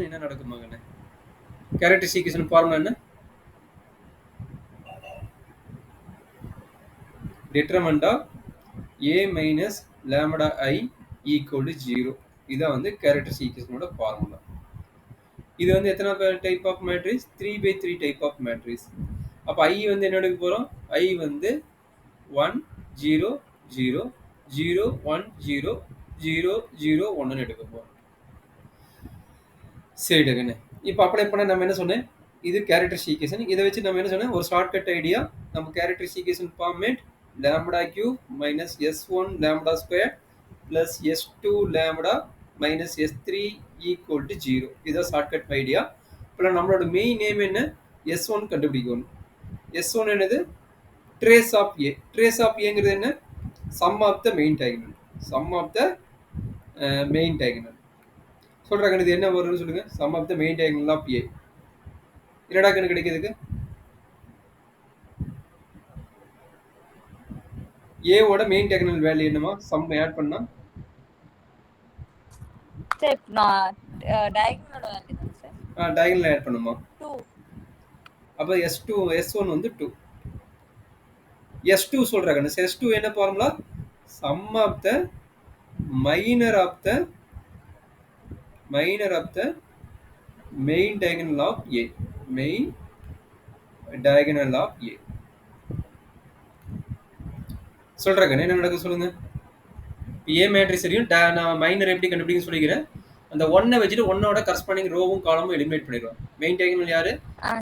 Equation என்ன நடக்குமாங்கண்ணே? Characteristic equation formula என்ன? Determinant of a minus lambda I equal to 0. இதான் வந்து கேரக்டரிஸ்டிக் ஈக்குவேஷனோட ஃபார்முலா. இது வந்து எத்தனை type of matrix? 3/3 type of matrix. அப்ப I வந்து என்ன எடுக்க போறோம்? I வந்து 1 0 0 0 1 0 0 0 1 எடுக்க போறோம். சரிங்க. இப்போ அப்ளை பண்ண நம்ம என்ன சொன்னேன்? இது கேரக்டரிஸ்டிக் ஈக்குவேஷன். இதை வச்சு நம்ம என்ன சொன்னேன்? ஒரு ஷார்ட்கட் ஐடியா. நம்ம characteristic equation format lambda cube minus s1 lambda square plus s2 lambda minus s3 equal to 0. இதுதான் ஷார்ட்கட் ஐடியா. இப்போ நம்மளோட மெயின் நேம் என்ன? s1 கண்டுபிடிக்கணும். s1 என்னது? Trace of a. Trace of ஏங்கிறது என்ன? Sum of the main diagonal. Sum of the main diagonal. சொல்றாங்க இது என்ன வரும்னு சொல்லுங்க. Sum of the main diagonal of a. என்னடா கணக்கு கிடைக்குதுக்கு? a ஓட மெயின் டயகனல் வேல்யூ என்னமா? சம் ஆட் பண்ணா சார் நான் டயகனலோட வேல்யூ தான் சார். டயகனல் ஆட் பண்ணுமா? 2. அப்ப s2 s1 வந்து 2. s2 சொல்றாங்க. s2 என்ன formula? Sum of the minor of the main diagonal of a. Main diagonal of a. சொல்றாங்க என்ன நடக்கும் சொல்லுங்க. a மேட்ரிக்ஸ் தெரியும். நான் மைனர் எப்படி கண்டுபிடிக்க சொல்லிக்கிறேன். அந்த 1 வச்சிட்டு 1 ஓட கரஸ்பாண்டிங் ரோவும் காலமும் எலிமினேட் பண்ணிடுவோம். மெயின் டயகனல் யாரு?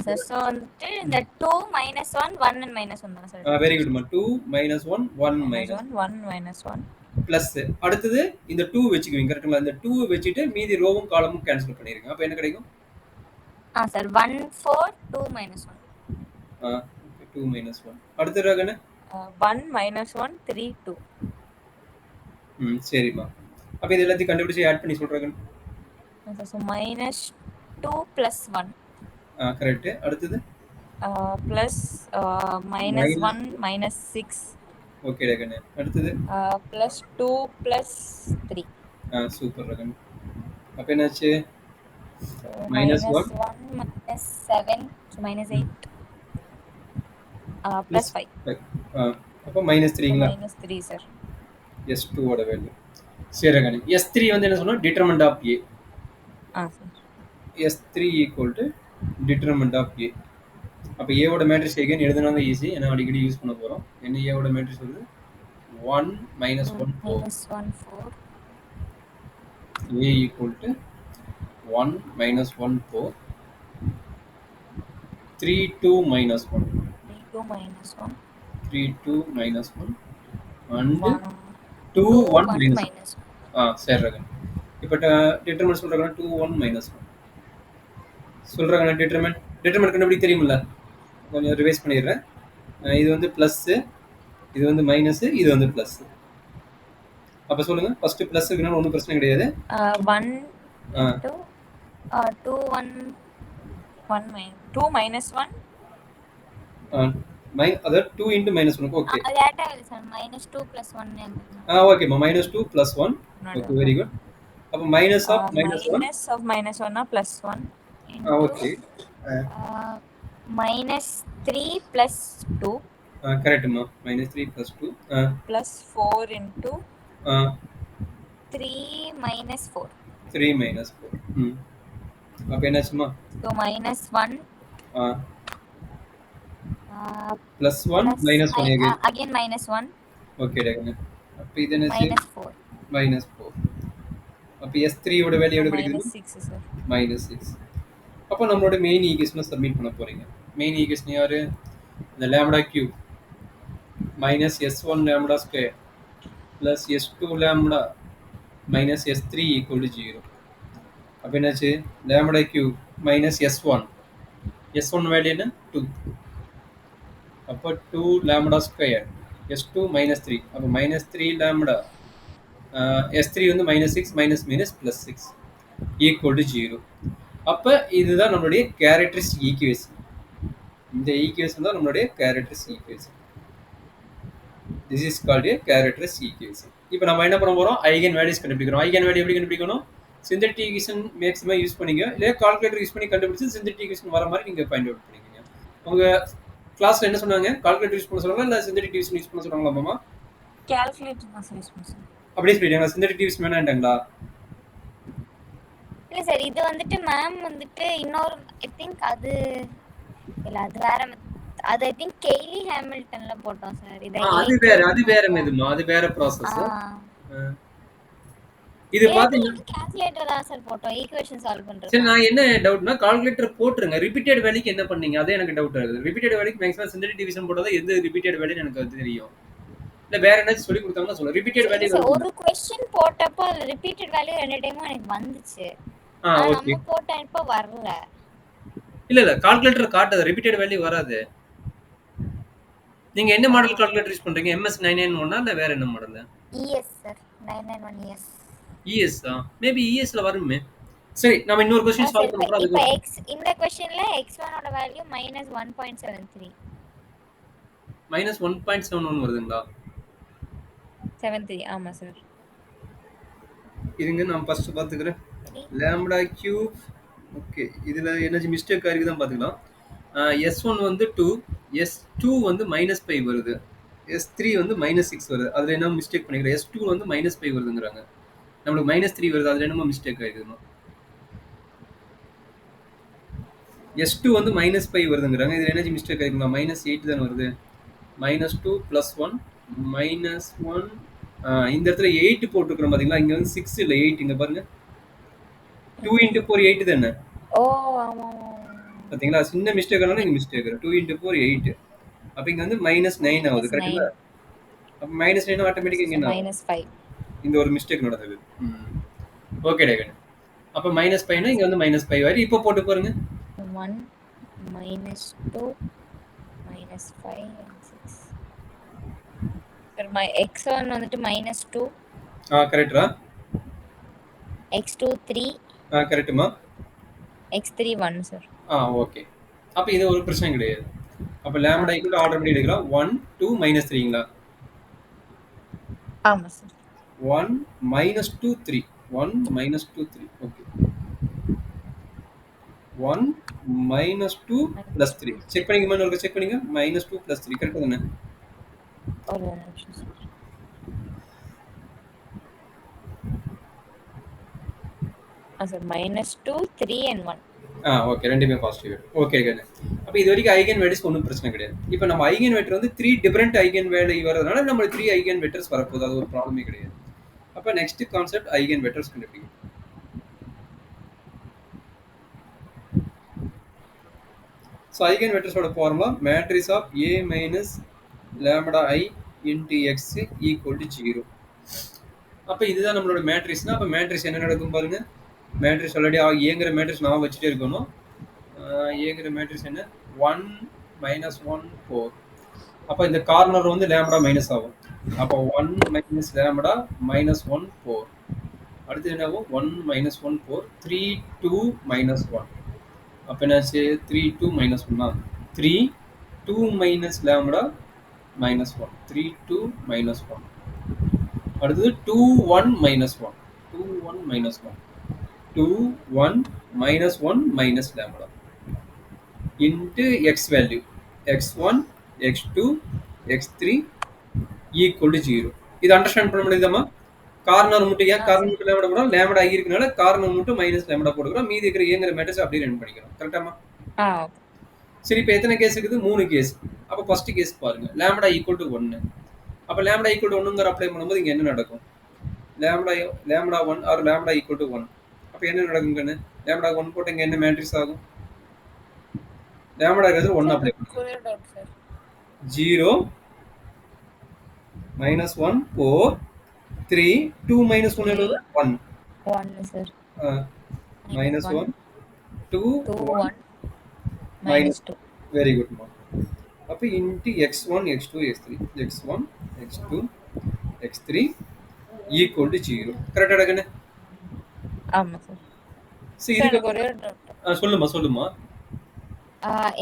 சார் சோ வந்து இந்த 2 -1 1 and -1 தான் சார். வெரி குட் மா. 2 -1 1 -1 பிளஸ் அடுத்தது இந்த 2 வெச்சுக்குவீங்க கரெக்ட்டா? இந்த 2 வெச்சிட்டு மீதி ரோவும் காலமும் கேன்சல் பண்ணிருங்க. அப்ப என்ன கிடைக்கும்? சார் 1 4 2 -1. 2 -1. அடுத்து ராகன 1 -1 3 2. சரிமா. அப்ப இது எல்லாத்தையும் கண்டுபிடிச்சு ஆட் பண்ணி சொல்றாங்க. சோ -2 + 1. கரெக்ட். அடுத்தது பிளஸ் -1 -6. ஓகே ராகன. அடுத்தது +2 + 3. சூப்பர் ராகன. அப்ப என்னாச்சு? -1 -7 so -8 +5. அப்ப -3ங்களா? -3 சார். s2 ஓட வேல்யூ. சரி ராகன. s3 வந்து என்ன சொன்னோம்? Determinant of a. Sir. s3 = determinant of a. அப்ப a ஓட மேட்ரிக்ஸ் எகைன் எழுதுனா தான் ஈஸி. ஏன்னா அடிக்கடி யூஸ் பண்ண போறோம். என்ன a ஓட மேட்ரிக்ஸ் வருது? 1 -1 4. -1 4. a = 1 -1 4. 3 2 -1. 3 2 -1. 3 2 -1 and 2 2 1 1 -1. சரி ராகன. இப்போ டிட்டர்மினன்ட் சொல்றாங்க 2 1 -1. சொல்றாங்க டிட்டர்மினன்ட் கண்டுபிடிக்க தெரியுமில்ல? கொஞ்சம் ரிவைஸ் பண்ணிடுறேன். இது வந்து பிளஸ், இது வந்து மைனஸ், இது வந்து பிளஸ். அப்ப சொல்லுங்க. ஃபர்ஸ்ட் பிளஸ் இருக்குனா ஒண்ணும் பிரச்சனை கிடையாது. 1 2 2 1 1 2 -1 அதாவது 2 × -1. ஓகே. அது ஆட் ஆகுது சார். -2 + 1 ஓகேமா. -2 + 1. Okay very good. அப்ப மைனஸ் ஆஃப் -1 -1 +1. ஓகே. -3 + 2. கரெக்ட்மா. -3 + 2 +4 × 3 -4. 3 -4. அப்ப என்னாச்சுமா? So -1 +1 -1 again -1. ஓகே ராகன. அப்ப இது என்ன? -4. -4. அப்ப s3 ஓட வேல்யூ எவ்வளவு கிடைக்குது? -6 சார். -6. அப்ப நம்மளோட மெயின் ஈக்குவேஷனை சப்மிட் பண்ண போறீங்க. மெயின் ஈக்குவேஷன் யாரு? இந்த lambda cube -s1 lambda square plus s2 lambda minus s3 = 0. அப்ப என்னாச்சு? lambda cube minus s1. s1 value என்ன? 2. அப்ப 2 lambda square s2 -3. அப்ப -3 lambda s3 வந்து -6 -6 = 0. அப்ப இதுதான் நம்மளுடைய கேரக்டரிஸ்டிக் ஈக்குவேஷன். இந்த ஈக்குவேஷன் தான் நம்மளுடைய characteristic equation. This is called a characteristic equation. இப்போ நம்ம என்ன பண்ண போறோம்? ஐகன் வேல்யூஸ் கண்டுபிடிக்கிறோம். ஐகன் வேல்யூ எப்படி கண்டுபிடிக்கணும்? சிந்தட்டிக் ஈக்குவேஷன் மேக்ஸிமம் யூஸ் பண்ணீங்க இல்ல கால்குலேட்டர் யூஸ் பண்ணி கண்டுபிடிச்சு சிந்தட்டிக் ஈக்குவேஷன் வர மாதிரி நீங்க ஃபைண்ட் அவுட் பண்ணிக்கங்க. உங்க கிளாஸ்ல என்ன சொன்னாங்க? கால்குலேட்டர் யூஸ் பண்ண சொன்னாங்களா இல்ல சிந்தட்டிக் ஈக்குவேஷன் யூஸ் பண்ண சொன்னாங்களா மாமா? கால்குலேட்டர் தான் சார் யூஸ் பண்ணுறேன். அப்படியே சொல்லிட்டாங்களா? சிந்தட்டிக் ஈக்குவேஷன் வேணான்ட்டாங்களா? இல்லை சார், இது வந்துட்டு மேம் வந்துட்டு இன்னொரு ஐ திங்க் அது இல்லை, அது வேற அது ஐ திங்க் கெய்லி ஹாமில்டன்ல போட்டோம் சார். இதை அது வேற மெதுமா, அது வேற ப்ராசஸ். இது பாத்தீங்கன்னா கால்குலேட்டர் தான் சார் போட்டோம் ஈக்குவேஷன் சால்வ் பண்றது. சரி, நான் என்ன டவுட்னா கால்குலேட்டர் போட்டுருங்க. ரிப்பீட்டட் வேல்யூக்கு என்ன பண்ணீங்க? அதே எனக்கு டவுட் ஆகுது. ரிப்பீட்டட் வேல்யூக்கு மேக்ஸிமம் சிந்தட்டிக் டிவிஷன் போட்டா எது ரிப்பீட்டட் வேல்யூன்னு எனக்கு அது தெரியும். இல்ல வேற ஏதாச்சும் சொல்லி கொடுத்தாங்கன்னா சொல்லுங்க. ரிப்பீட்டட் வேல்யூ ஒரு क्वेश्चन போட்டப்போ அது ரிப்பீட்டட் வேல்யூ ரெண்டு டைமும் எனக்கு வந்துச்சு. ஓகே. நம்ம போட்டப்போ வரல. இல்ல கால்குலேட்டர் காட்டாது, ரிப்பீட்டட் வேல்யூ வராது. நீங்க என்ன மாடல் கால்குலேட்டர் யூஸ் பண்றீங்க? MS 991 இல்ல வேற என்ன மாடல்? ES சார், 991 ES ஆ? மேபி ES ல வருமே. சரி, நாம இன்னொரு क्वेश्चन சால்வ் பண்ணப் போறோம். இப்போ x இந்த क्वेश्चनல x1 ஓட வேல்யூ -1.73. -1.71 வருதுங்களா? 73. ஆமா சார். இருங்க நான் ஃபர்ஸ்ட் பாத்துக்கிறேன். Lambda cube. ஓகே, இதுல என்ன மிஸ்டேக் ஆயிருக்கு தான் பாத்துக்கலாம். S1 வந்து 2, S2 வந்து -5 வருது, S3 வந்து -6 வருது. அதுல என்ன மிஸ்டேக் பண்ணிக்கிறேன்? S2 வந்து -5 வருதுங்கறாங்க, நம்மளுக்கு -3 வருது. அதுல என்னமோ மிஸ்டேக் ஆயிருக்கு. S2 வந்து -5 வருதுங்கறாங்க, இதுல என்ன மிஸ்டேக் ஆயிருக்கு? -8 தான் வருது. -2 + 1 -1. இந்த இடத்துல 8 போட்டுக்கிறோம் பாத்தீங்களா? இங்க வந்து 6 இல்ல 8. இங்க பாருங்க, 2 × 4 8 தானே? ஓ ஆமா பாத்தீங்களா? சின்ன மிஸ்டேக் ஆனாலும் இங்க மிஸ்டேக் இருக்கு. 2 × 4 8. அப்ப இங்க வந்து -9 ஆகுது. கரெக்ட்டா? அப்ப -9 ஆட்டோமேட்டிக்கா இங்க என்ன ஆகும்? -5. இந்த ஒரு மிஸ்டேக் நடக்குது. ஓகே டேகன். அப்ப -5 னா இங்க வந்து -5 ஆயிரு. இப்போ போட்டு பாருங்க. 1 -2 -5 and 6. சார் x1 வந்துட்டு -2. கரெக்ட்டா? x2 3. கரெக்ட்டுமா? x3 1 sir. ஓகே. அப்ப இது ஒரு பிரச்சனை கிடையாது. அப்ப லாம்டா ஈக்குவல் ஆர்டர் பண்ணி எடுக்கலாம். 1 2 -3ங்களா? ஆமா சார். 1 -2 3. 1 -2 3. ஓகே. 1 -2 + 3. செக் பண்ணிங்க இன்னொரு செக் பண்ணிங்க. -2 + 3 கரெக்ட்டா தானே? ஒரு நிமிஷம் சார். Sir -2 3 and 1. ஓகே, ரெண்டுமே பாசிட்டிவ். ஓகே கண்ணு. அப்ப இது வரைக்கும் ஐகன் வேல்யூஸ் ஒன்றும் பிரச்சனை கிடையாது. இப்போ நம்ம ஐகன் வெக்டர் வந்து 3 டிஃபரெண்ட் ஐகன் வேல்யூ வரதுனால நம்ம 3 ஐகன் வெக்டர்ஸ் வரப்போகுது. அது ஒரு ப்ராப்ளமே கிடையாது. அப்ப நெக்ஸ்ட் கான்செப்ட் ஐகன் வெக்டர்ஸ் கண்டுபிடிக்கணும். ஸோ ஐகன் வெக்டர்ஸோட formula matrix of A - λI × X = 0. அப்ப இதுதான் நம்மளோட மேட்ரிக்ஸ்னா, அப்ப மேட்ரிக்ஸ் என்ன நடக்கும் பாருங்க. மேட்ரிக்ஸ் ஆல்ரெடி ஏங்கிற மேட்ரிக்ஸ் நான் வச்சுட்டே இருக்கணும். ஏங்கிற மேட்ரிக்ஸ் என்ன? 1 -1 4. அப்ப இந்த கார்னர் வந்து லாம்டா மைனஸ் ஆகும். அப்ப 1 - λ -1 4. அடுத்து என்ன ஆகும்? 1 - 1 4 3 2 -1. அப்ப என்னாச்சு? 3 2 -1 3 2 - λ -1 3 2 -1. அடுத்தது 2 1 -1 2 1 -1 2 1 -1 - λ into x value x1 x2 x3 = 0. இது அண்டர்ஸ்டாண்ட் பண்ண முடியுதாமா? கார்னர் மட்டும் ஏன் கார்னர் மட்டும் லாம்டா போடுறோம்? லாம்டா இருக்குனால கார்னர் மட்டும் -λ போடுறோம். மீதி இருக்கிற ஏங்கற மேட்ரிக்ஸ் அப்படியே ரன் பண்ணிக்கிறோம். கரெக்ட்டாமா? சரி, இப்போ எத்தனை கேஸ் இருக்குது? 3 கேஸ். அப்ப ஃபர்ஸ்ட் கேஸ் பாருங்க. லாம்டா = 1. அப்ப லாம்டா = 1ங்கற அப்ளை பண்ணும்போது இங்க என்ன நடக்கும்? Lambda 1 or lambda = 1. அப்ப என்ன நடக்கும்ங்கன்னு? லாம்டா 1 போட்டு இங்க என்ன மேட்ரிக்ஸ் ஆகும்? லாம்டா இருக்கிறது 1 அப்ளை பண்ணுங்க. 0 -1 4 3 2 - 1 என்னது? 1 சார். -1 2 1 -2. வெரி குட் மா. அப்ப into x1 x2 x3 x1 x2 x3 = 0. கரெக்ட்டா கண்ணு? ஆமா சார். சரி, இதுக்கு ஒரே டவுட். சொல்லுமா.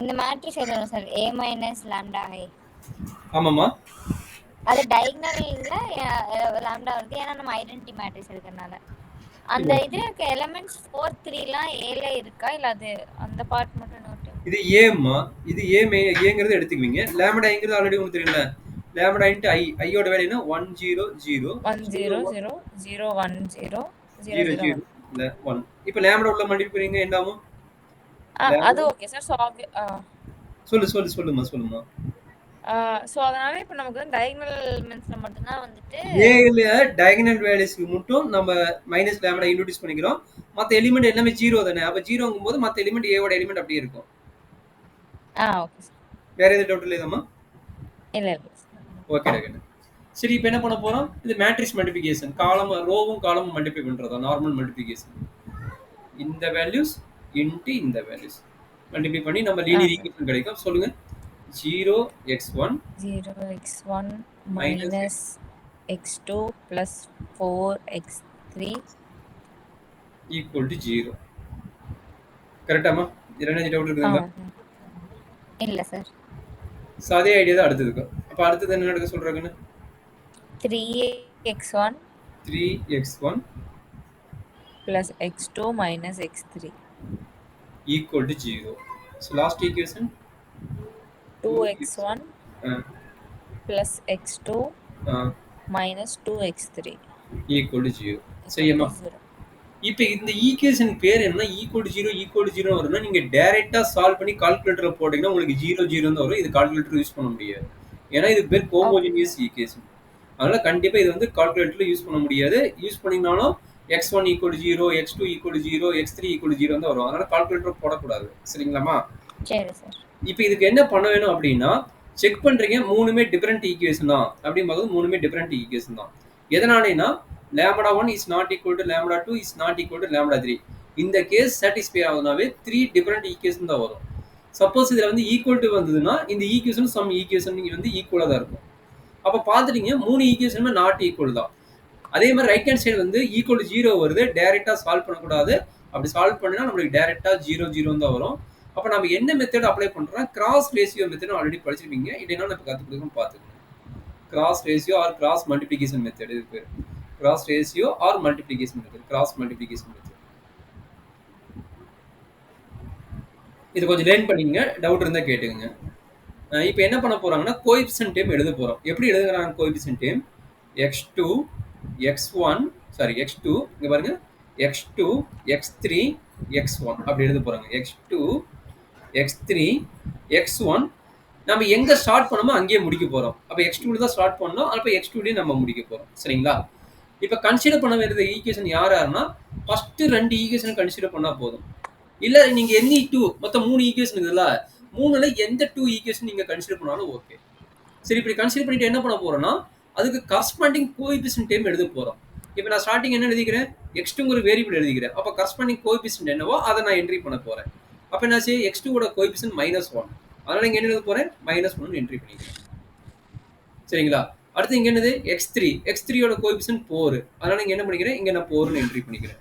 இந்த மேட்ரிக்ஸ் எழுதணும் சார். A - λI. ஆமாமா. அது டயகனல்ல லாம்டா வருது. ஏன்னா நம்ம ஐடென்டிட்டி மேட்ரிக்ஸ் எடுக்கறனால. அந்த இதுல இருக்க எலிமெண்ட்ஸ் 4 3லாம் ஏல இருக்கா இல்ல அது அந்த பார்ட் மட்டும் நோட் இது ஏம்மா, இது ஏங்கிறது எடுத்துக்குவீங்க. லாம்டாங்கிறது ஆல்ரெடி உங்களுக்கு தெரியும்ல. லாம்டா இன்டு ஐயோட வேல்யூ என்ன 1 0 0 1 0 0 0 1 0 0 0 0 0 1 இல்ல 1. இப்போ லாம்டா உள்ள மல்டிப்ளை பண்ணீங்க என்ன ஆகும்? அது லாம்டா ஓகே சார். சொல்லுமா. ஸோ அதனால இப்போ நமக்கு வந்து டயகனல் எலிமெண்ட்ஸ்ல மட்டும்தான் வந்துட்டு ஏல டயகனல் வேல்யூஸ்க்கு மட்டும் நம்ம மைனஸ் லாம்டா இன்ட்ரோடியூஸ் பண்ணிக்கிறோம். மத்த எலிமெண்ட் எல்லாமே 0 தானே. அப்ப 0ங்கும்போது மத்த எலிமெண்ட் ஏவோட எலிமெண்ட் அப்படியே இருக்கும். Okay sir. வேற எதுவும் டவுட் இல்லையாம்மா? இல்ல இல்ல ஓகே டாக்டர். சரி இப்போ என்ன பண்ண போறோம்? இது மேட்ரிக்ஸ் மல்டிப்ளிகேஷன். காலம் ரோவும் காலமும் மல்டிப்ளை பண்றதா நார்மல் மல்டிப்ளிகேஷன். இந்த வேல்யூஸ் இன்டு இந்த வேல்யூஸ் மல்டிப்ளை பண்ணி நம்ம லீனியர் ஈக்குவேஷன் கிடைக்கும். சொல்லுங்க. 0x1 0x1 minus minus x2 plus 4x3 equal to 0. கரெக்டாமா? இதுல என்ன டவுட் இருக்குதுங்களா? இல்ல சார். ஸோ அதே ஐடியா தான் அடுத்தது இருக்கும். அப்போ அடுத்தது என்ன நடக்க சொல்றாங்கன்னு 3x1 3x1 plus x2 minus x3 equal to 0. So last equation 2x1 plus x2 minus 2x3 equal to 0. சரியாமா? இப்போ இந்த ஈக்குவேஷன் பேர் என்ன? ஈக்குவல் டு 0 வரும்னா நீங்க டைரக்டா சால்வ் பண்ணி கால்குலேட்டர்ல போட்டீங்கன்னா உங்களுக்கு 0 0 தான் வரும். இது கால்குலேட்டர் யூஸ் பண்ண முடியாது. ஏன்னா இது பேர் ஹோமோஜெனியஸ் ஈக்குவேஷன். அதனால கண்டிப்பா இது வந்து கால்குலேட்டர்ல யூஸ் பண்ண முடியாது. யூஸ் பண்ணீங்கனாலும் x1 equal to 0, x2 equal to 0, x3 equal to 0 தான் வரும். அதனால கால்குலேட்டர் போடக்கூடாது. சரிங்களாமா? சரி சார். இப்போ இதுக்கு என்ன பண்ண வேணும் அப்படின்னா செக் பண்றீங்க மூணுமே டிஃபரெண்ட் ஈக்குவேஷன் தான். அப்படிங்கும்போது மூணுமே டிஃபரெண்ட் ஈக்குவேஷன் தான். எதனாலனா lambda 1 is not equal to lambda 2 is not equal to lambda 3. இந்த கேஸ் சாட்டிஸ்ஃபை ஆகுதுனாவே 3 டிஃபரெண்ட் ஈக்குவேஷன் தான் வரும். சப்போஸ் இதுல வந்து ஈக்குவல் டு வந்ததுன்னா இந்த ஈக்குவேஷன் சம் ஈக்குவேஷன் வந்து ஈக்குவலா தான் இருக்கும். அப்ப பாத்துட்டீங்க மூணு ஈக்குவேஷனுமே நாட் ஈக்குவல் தான். அதே மாதிரி ரைட் ஹேண்ட் சைடு வந்து ஈக்குவல் டு 0 வருது. டைரக்டா சால்வ் பண்ணக்கூடாது. அப்படி சால்வ் பண்ணினா நம்மளுக்கு டைரக்டா 0 0 தான் வரும். அப்ப நம்ம என்ன மெத்தட் அப்ளை பண்றோம்? கிராஸ் ரேஷியோ மெத்தட் ஆல்ரெடி படிச்சிருப்பீங்க. இதெல்லாம் நம்ம கத்து கொடுக்கணும் பாத்துக்கோங்க. Cross ratio or cross multiplication method இது பேர். Cross ratio or multiplication method. Cross multiplication method. இது கொஞ்சம் லேர்ன் பண்ணிக்கங்க. டவுட் இருந்தா கேட்டுக்கங்க. இப்போ என்ன பண்ண போறாங்கன்னா கோஎஃபிஷியன்ட் டேம் எழுத போறோம். எப்படி எழுதுறாங்க coefficient dam? x2 x1 sorry x2 இங்க பாருங்க x2 x3 x1 அப்படி எழுத போறாங்க. x2 x3 x1 நம்ம எங்க ஸ்டார்ட் பண்ணோமோ அங்கேயே முடிக்க போறோம். அப்ப x2 தான் ஸ்டார்ட் பண்ணோம். அப்ப x2 நம்ம முடிக்க போறோம். சரிங்களா? இப்ப கன்சிடர் பண்ண வேண்டிய ஈக்குவேஷன் யாருன்னா ஃபர்ஸ்ட் ரெண்டு ஈக்குவேஷன் கன்சிடர் பண்ணா போதும். இல்ல நீங்க எனி 2 மொத்தம் 3 ஈக்குவேஷன் இருக்குல்ல, மூணுல எந்த 2 ஈக்குவேஷன் நீங்க கன்சிடர் பண்ணாலும் ஓகே. சரி இப்படி கன்சிடர் பண்ணிட்டு என்ன பண்ண போறோம்னா அதுக்கு கரஸ்பாண்டிங் கோஎஃபிஷியன்ட் டேம் எழுத போறோம். இப்போ நான் ஸ்டார்டிங் என்ன எழுதிக்கிறேன்? x2ங்கிற வேரியபிள் எழுதிக்கிறேன். அப்ப கரஸ்பாண்டிங் கோஎஃபிஷியன்ட் என்னவோ அதை நான் என்ட்ரி பண்ண போறேன். அப்ப என்ன செய்ய x2 ஓட கோஎஃபிஷியன்ட் -1. அதனால இங்க என்ன எழுத போறேன்? -1 என்ட்ரி பண்ணிக்கிறேன். சரிங்களா? அடுத்து இங்க என்னது? x3 ஓட கோஎஃபிஷியன்ட் 4. அதனால இங்க என்ன பண்ணிக்கிறேன்? இங்க நான் 4 னு என்ட்ரி பண்ணிக்கிறேன்.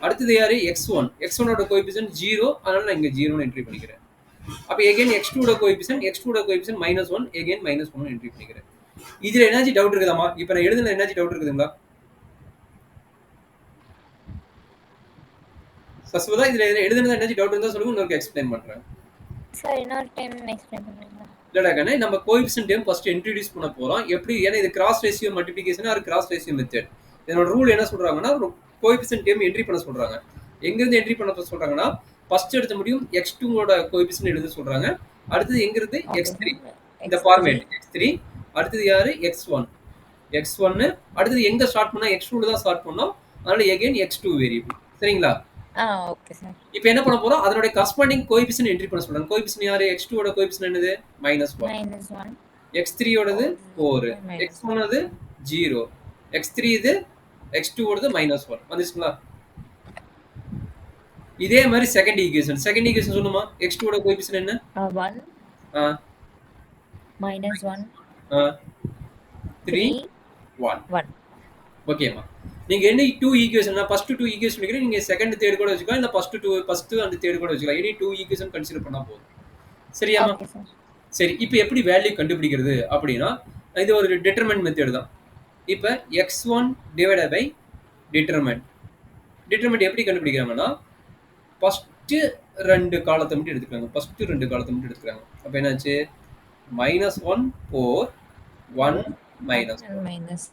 அடுத்தது யாரு? x1 ஓட கோஎஃபிஷியன்ட் 0. அதனால நான் இங்க 0 னு என்ட்ரி பண்ணிக்கிறேன். அப்ப again x2 ஓட கோஎஃபிஷியன்ட் -1 again -1 னு என்ட்ரி பண்ணிக்கிறேன். இதுல என்னாச்சு டவுட் இருக்குதாமா? இப்போ நான் எழுதுன என்னாச்சு டவுட் இருக்குதுங்களா? சஸ்வதா இதுல எழுதுனது என்னாச்சு டவுட் இருந்தா சொல்லுங்க, உங்களுக்கு எக்ஸ்பிளைன் பண்றேன். சார் இன்னொரு டைம் எக்ஸ்பிளைன் பண்ணுவீங்களா? இல்லடா கண்ணே, நம்ம கோஎஃபிஷியன்ட் டேம் ஃபர்ஸ்ட் இன்ட்ரோ듀ஸ் பண்ண போறோம். எப்படி? ஏன்னா இது cross ratio multiplication or cross ratio method. இதனோட ரூல் என்ன சொல்றாங்கன்னா கோஎஃபிஷியன்ட் டேம் என்ட்ரி பண்ண சொல்றாங்க. எங்க இருந்து என்ட்ரி பண்ண சொல்றாங்கன்னா ஃபர்ஸ்ட் எடுத்த முடியும் x2 ஓட கோஎஃபிஷியன்ட் எழுத சொல்றாங்க. அடுத்து எங்க இருந்து x3 இந்த ஃபார்மேட் x3. அடுத்து யாரு? x1 அடுத்து எங்க ஸ்டார்ட் பண்ணா x2 தான் ஸ்டார்ட் பண்ணோம். அதனால again x2 வேரியபிள். சரிங்களா? Okay sir. இப்போ என்ன பண்ண போறோம்? அதோட கரஸ்பாண்டிங் கோஎஃபிஷியன்ட் என்ட்ரி பண்ண சொல்றாங்க. கோஎஃபிஷியன்ட் யாரு? x2 ஓட கோஎஃபிஷியன்ட் என்னது? -1. x3 ஓடது 4. x1 அது 0. x3 இது x2 ஓடது -1. வந்துச்சுங்களா? இதே மாதிரி செகண்ட் ஈக்குவேஷன் சொல்லுமா? x2 ஓட கோஎஃபிஷியன்ட் என்ன? 1 -1 3 1. ஓகேமா. நீங்க என்ன 2 ஈக்குவேஷன் ஃபர்ஸ்ட் 2 ஈக்குவேஷன் வைக்கிறீங்க. நீங்க செகண்ட் தேர்ட் கூட வச்சுக்கலாம். இல்ல ஃபர்ஸ்ட் அண்ட் தேர்ட் கூட வச்சுக்கலாம். எனி 2 ஈக்குவேஷன் கன்சிடர் பண்ணா போதும். சரியாமா? சரி இப்போ எப்படி வேல்யூ கண்டுபிடிக்கிறது அப்படின்னா இது ஒரு டிட்டர்மினன்ட் மெத்தட் தான். இப்போ x1 divided by determinant determinant எப்படி கண்டுபிடிக்கிறாங்கன்னா ஃபர்ஸ்ட் 2 காலத்தை மட்டும் எடுத்துக்கிறாங்க. ஃபர்ஸ்ட் 2 காலத்தை மட்டும் எடுத்துக்கிறாங்க. அப்ப என்னாச்சு -1 4 1 மைனஸ் மைனஸ்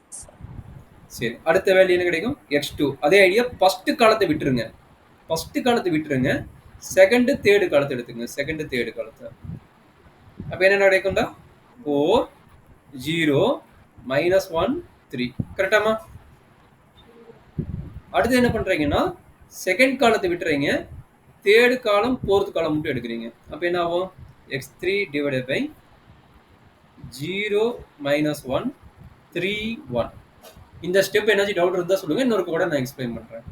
சரி அடுத்த வேல்யூ என்ன கிடைக்கும் x2 அதே ஐடியா ஃபர்ஸ்ட் காலத்தை விட்டுருங்க. ஃபர்ஸ்ட் காலத்தை விட்டுருங்க. செகண்ட் தேர்ட் காலத்தை எடுத்துங்க. செகண்ட் தேர்ட் காலத்தை அப்ப என்ன கிடைக்கும்டா 4 0 -1 3 கரெக்டாமா? அடுத்து என்ன பண்றீங்கன்னா செகண்ட் காலத்தை விட்டுறீங்க. தேர்ட் காலம் ஃபோர்த் காலம் மட்டும் எடுக்கிறீங்க. அப்ப என்ன ஆகும் x3 divided by 0 -1 3 1 இந்த ஸ்டெப் என்னாச்சு டவுட் இருந்தா சொல்லுங்க. இன்னொரு கூட நான் எக்ஸ்பிளைன் பண்றேன்.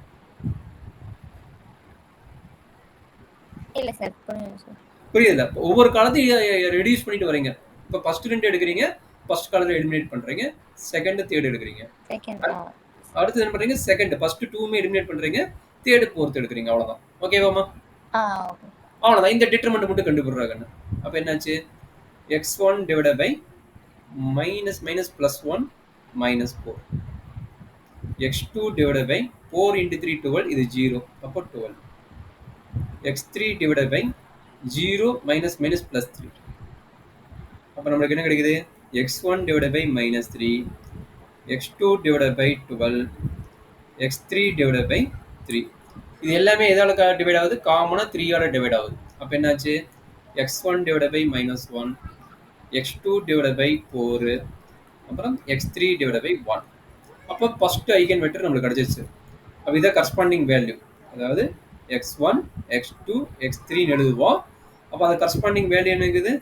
இல்ல சார் புரியுது சார். புரியுதுல? ஒவ்வொரு காலத்தையும் ரெடியூஸ் பண்ணிட்டு வரீங்க. இப்போ ஃபர்ஸ்ட் 2 எடுக்கிறீங்க. ஃபர்ஸ்ட் காலத்தை எலிமினேட் பண்றீங்க. செகண்ட் தேர்ட் எடுக்கிறீங்க. செகண்ட் அடுத்து என்ன பண்றீங்க செகண்ட் ஃபர்ஸ்ட் 2மே எலிமினேட் பண்றீங்க. தேர்ட் ஃபோர்த் எடுக்கிறீங்க. அவ்வளவுதான். ஓகேவாமா? ஓகே. அவ்வளவுதான். இந்த டிட்டர்மெண்ட் மட்டும் கண்டுபிடிறாங்க. அப்ப என்னாச்சு x1 divided by minus minus plus 1 minus 4 x2 divided by 4 into 3 12 இது 0 அப்போ 12 x3 divided by 0 minus minus plus 3 அப்போ நம்மளுக்கு என்ன கிடைக்குது x1 divided by minus 3 x2 divided by 12 x3 divided by 3 இது எல்லாமே எதால டிவைட் ஆகுது காமனா 3 ஆல டிவைட் ஆகுது அப்போ என்னாச்சு x1 divided by minus 1 x2 divided by 4 அப்புறம் x3 divided by 1 அப்போ ஃபர்ஸ்ட் ஐகன் வெக்டர் நமக்கு கிடைச்சிருச்சு. அப்போ இதான் கரஸ்பாண்டிங் வேல்யூ. அதாவது x1 x2 x3 எழுதுவோம். அப்போ அது கரஸ்பாண்டிங் வேல்யூ என்ன இருக்குது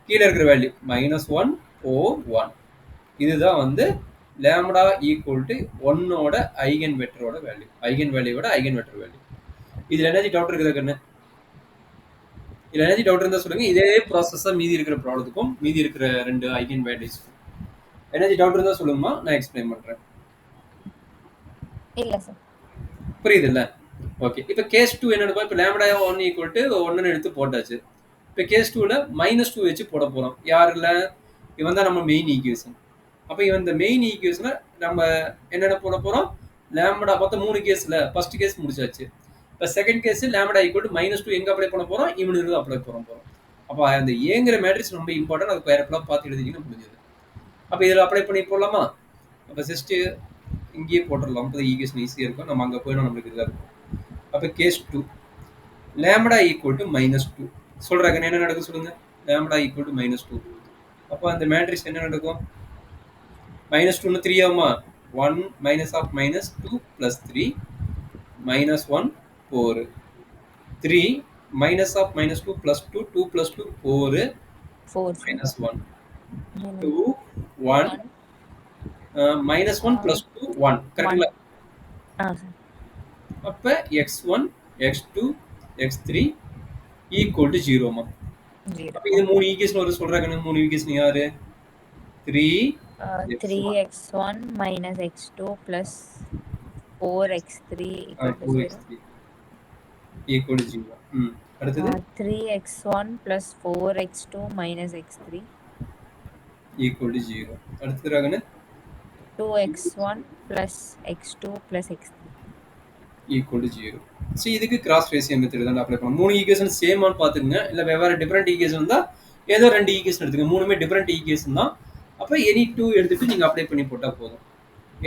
கீழே இருக்கிற வேல்யூ -1 4 1 இதுதான் வந்து லேம்டா ஈக்குவல் டு 1ஓட ஐகன் வெக்டரோட வேல்யூ. ஐகன் வேல்யூவோட ஐகன் வெக்டர் வேல்யூ. இதுல எனர்ஜி டவுட் இருக்குதா கண்ணு? இதுல எனர்ஜி டவுட் இருந்தா சொல்லுங்க. இதே ப்ராசஸா மீதி இருக்கிற ப்ராப்ளத்துக்கும் மீதி இருக்கிற 2 ஐகன் வேல்யூஸ்க்கும் எனர்ஜி டவுட் இருந்தா சொல்லுங்கம்மா, நான் எக்ஸ்பிளைன் பண்றேன். இல்ல சார் புரியுது இல்ல? ஓகே. இப்போ கேஸ் 2 என்னன்னு இப்போ லேம்டா 1 ஈக்குவல் டு 1ன்னு எடுத்து போட்டாச்சு. இப்போ கேஸ் 2ல -2 வச்சு போட போறோம். யாருல இவன் தான் நம்ம மெயின் ஈக்குவேஷன். அப்போ இவன் இந்த மெயின் ஈக்குவேஷனை நம்ம என்னென்ன போட போறோம் லேம்டா மொத்தம் 3 கேஸ்ல ஃபர்ஸ்ட் கேஸ் முடிச்சாச்சு. இப்போ second case lambda equal to -2 எங்க அப்ளை பண்ண போறோம் இவனுக்கு அப்ளை பண்ண போறோம். அப்போ அந்த ஏங்கிற மேட்ரிக்ஸ் ரொம்ப இம்பார்ட்டன்ட். அது கேர்ஃபுல்லா பார்த்து எழுதிங்கன்னா முடிஞ்சது. அப்போ இதில் அப்ளை பண்ணி போடலாமா? அப்போ ஜஸ்ட் இங்கேயே போட்டுடலாம். அப்போ ஈக்குவேஷன் ஈஸியாக இருக்கும். நம்ம அங்கே போயிடும் நம்மளுக்கு இதாக இருக்கும். அப்போ கேஸ் 2 லேம்டா ஈக்குவல் டு -2 சொல்கிறாங்க. என்ன நடக்கும் சொல்லுங்க? லேம்டா ஈக்குவல் டு -2 அப்போ அந்த மேட்ரிக்ஸ் என்ன நடக்கும்? -2 3 ஆகுமா? 1 -2 plus 3 -1 4 3 -2 plus 2 2 plus 2 4 -1 2 1 -1 plus 2 1 கரெக்ட்டுங்களா? அப்ப x1 x2 x3 equal to 0 மா. அப்ப இது மூணு ஈக்குவேஷன் ஒரு சொல்றாங்க. மூணு ஈக்குவேஷன் யாரு? 3x1 minus x2 plus 4x3 equal to 0. அடுத்தது 3x1 plus 4x2 minus x3 equal to 0. அடுத்தது ராகன 2x1 plus x2 plus x3 equal to 0. சரி, இதுக்கு கிராஸ் ரேஷியோ மெத்தட் தான் அப்ளை பண்ணணும். மூணு ஈக்குவேஷன் சேமான்னு பார்த்துங்க. இல்லை வெவ்வேறு டிஃப்ரெண்ட் ஈக்குவேஷன் இருந்தால் ஏதோ 2 ஈக்குவேஷன் எடுத்துங்க. மூணுமே டிஃப்ரெண்ட் ஈக்குவேஷன் தான். அப்போ எனி 2 எடுத்துட்டு நீங்கள் அப்ளை பண்ணி போட்டால் போதும்.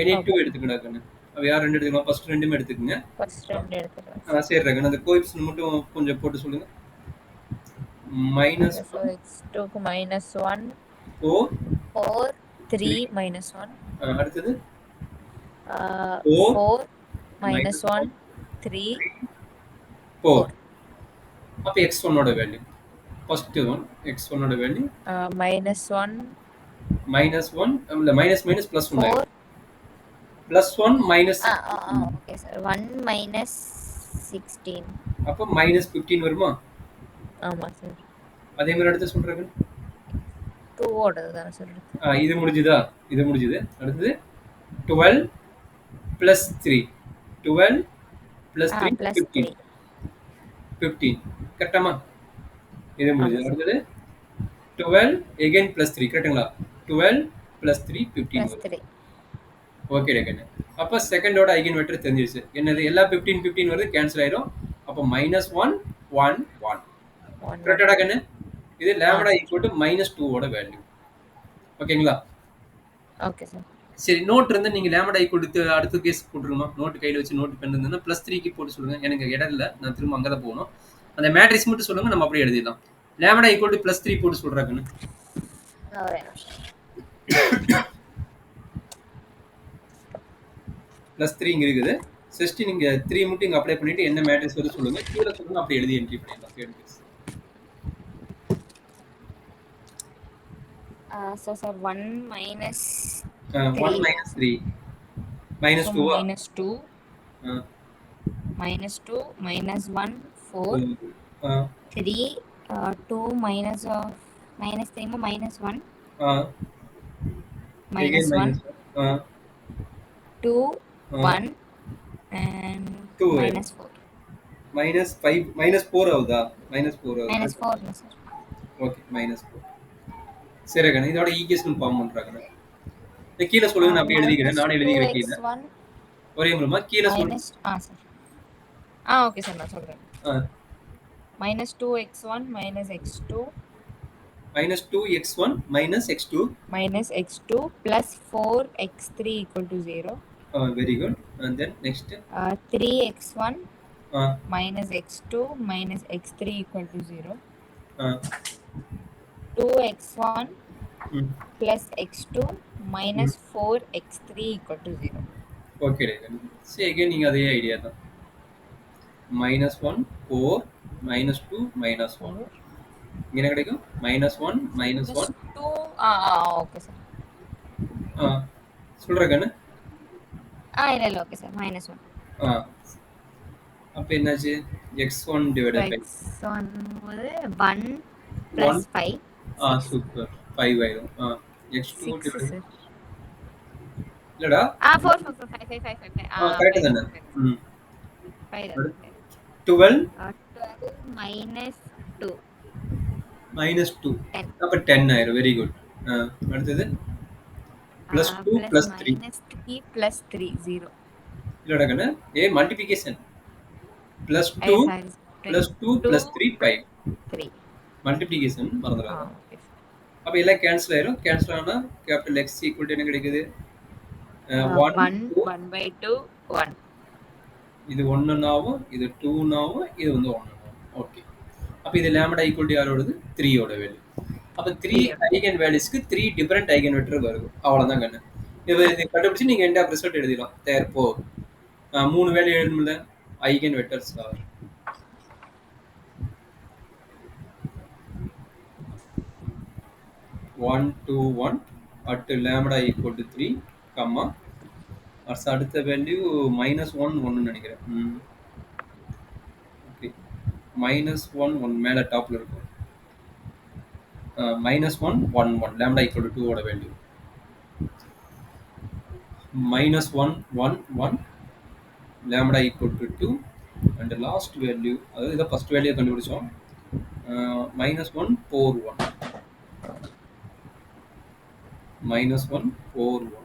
எனி 2 எடுத்துக்கிடாக்கண்ணு. அப்போ யார் 2 எடுத்துக்கலாம்? ஃபர்ஸ்ட் 2மே எடுத்துக்கங்க. சரி ரகன், அந்த கோஎஃபிஷியன்ட் மட்டும் கொஞ்சம் போட்டு சொல்லுங்க. -2க்கு -1 4 3 -1 அடுத்தது 4 -1 3 4 அப்ப x1 ஓட வேல்யூ ஃபர்ஸ்ட் ஒன் x1 ஓட வேல்யூ -1 இல்ல minus minus plus 1 +1 minus okay sir 1 -16 அப்ப -15 வருமா? ஆமா சார். அதே மாதிரி அடுத்து சொல்றேன் 2 ஓடது தான் சார். இது முடிஞ்சதா? இது முடிஞ்சது. அடுத்து 12 + 3 12 + 3 15 கரெக்டாமா? இது முடிஞ்சது. அடுத்து 12 again +3 கரெக்ட்டுங்களா? 12 + 3 15 வருது. ஓகே கண்ணு. அப்ப செகண்டோட ஐகன் வெக்டர் தெரிஞ்சிருச்சு. என்னது எல்லா 15 15 வருது கேன்சல் ஆயிரும். அப்ப -1 1 1. 1 1. கரெக்டாடா கண்ணு? இது ஆ லாம்டா சார். ஈக்குவல் டு -2 ஓட வேல்யூ. ஓகேங்களா? Okay sir. சரி நோட் இருந்தா நீங்க லாம்டா ஈக்குவல் டு அடுத்த கேஸ் போட்டுருங்க. நோட் கையில வச்சு நோட் பென் இருந்ததுன்னா +3க்கு போட்டு சொல்லுங்க. எனக்கு இடம் இல்ல. நான் திரும்ப அங்க தான் போகணும். அந்த மேட்ரிக்ஸ் மட்டும் சொல்லுங்க நம்ம அப்படியே எழுதிடலாம். லாம்டா ஈக்குவல் டு +3 போட்டு சொல்றா கண்ணு. ஒரே நிமிஷம். +3 இங்க இருக்குது. ஜஸ்ட் நீங்க 3 மட்டும் இங்க அப்ளை பண்ணிட்டு என்ன மேட்ரிக்ஸ் வருது சொல்லுங்க. கீழ சொல்லுங்க அப்படியே எழுதி என்ட்ரி பண்ணிடலாம். Third case. Sir 1 minus 1 -3 -2 -2 -2 -1 4 3 2 minus of minus 3 -1 again -1 2 uh, 1 and 2 -4 -5 -4 ஆகுதா -4 ஆகுதா -4 சார். ஓகே -4 சரி கண்ணு இதோட ஈக்குவேஷன் ஃபார்ம் பண்றாங்க கீழே சொல்லுங்க நான் அப்படியே எழுதிக்கிறேன் நானே எழுதிக்கிறேன் கீழே -2x1 ஒரே முறைமா கீழே சொல்லுங்க சார் ஓகே சார் நான் சொல்றேன். -2x1 -x2 -2x1 -x2 -x2 plus 4x3 equal to 0. Very good. And then next 3x1 uh, -x2 -x3 equal to 0. uh, 2x1 mm. plus x2 minus 4x3 equal to 0. Okay. See again நீங்க அதே idea தான் -1 4 -2 -1 இங்க என்ன கிடைக்கும் -1 -1 2 okay sir. சொல்ற கண்ணு இல்ல okay sir -1. அப்ப என்னாச்சு x1 divided by x1 ஒரு 1 plus 5 சூப்பர் 5 ஆயிடும் x2 6 divided சார். இல்லடா 4 4 4 5 5 5 5 கரெக்ட் தானே 5 12 minus 2 -2 10. அப்ப 10 ஆயிரும் வெரி குட் அடுத்தது +2 +3 -3 plus 3 0. இல்லடா கண்ணு மல்டிப்ளிகேஷன் +2 +2 +3 5 3 மல்டிப்ளிகேஷன் மறந்துடாத ஓகே. அப்ப எல்லாம் கேன்சல் ஆயிரும் கேன்சல் ஆனா கேபிட்டல் X ஈக்குவல் என்ன கிடைக்குது 1 1/2 1. இது 1 ஆகும் இது 2 ஆகும் இது வந்து 1 ஆகும் ஓகே அப்ப இது லாம்டா ஈக்குவல் டு யாரோடது 3 ஓட வேல்யூ அப்ப 3 ஐகன் வேல்யூஸ்க்கு 3 டிஃபரண்ட் ஐகன் வெக்டர் வருது அவ்வளவுதான் கண்ணு இது கண்டுபிடிச்சு நீங்க எண்ட் ஆஃப் ரிசல்ட் எழுதிடலாம் தேர்ப்போ 3 value எழுதணும்ல eigen vectors R 1 2 1 at lambda equal to 3 comma அடுத்த வேல்யூ -1 1 நினைக்கிறேன் ஓகே -1 1 மேல டாப்ல இருக்கும் -1 1 1 lambda equal to 2 ஓட value -1 1 1 lambda equal to 2 and last value அதாவது இத ஃபர்ஸ்ட் வேல்யூ கண்டுபிடிச்சோம் -1 4 1 -1 4 1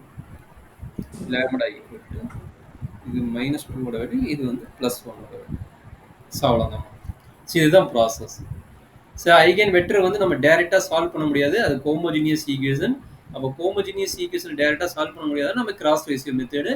lambda equal to இது -2 ஓட வேல்யூ இது வந்து +1 ஓட வேல்யூ அவ்வளவுதான் இதுதான் ப்ராசஸ் ஐகன் வெக்டர் வந்து நம்ம டைரக்டா சால்வ் பண்ண முடியாது அது ஹோமோஜீனியஸ் ஈக்குவேஷன் அப்ப ஹோமோஜீனியஸ் ஈக்குவேஷன் டைரக்டா சால்வ் பண்ண முடியாது நம்ம கிராஸ் ரேஷியோ மெத்தட்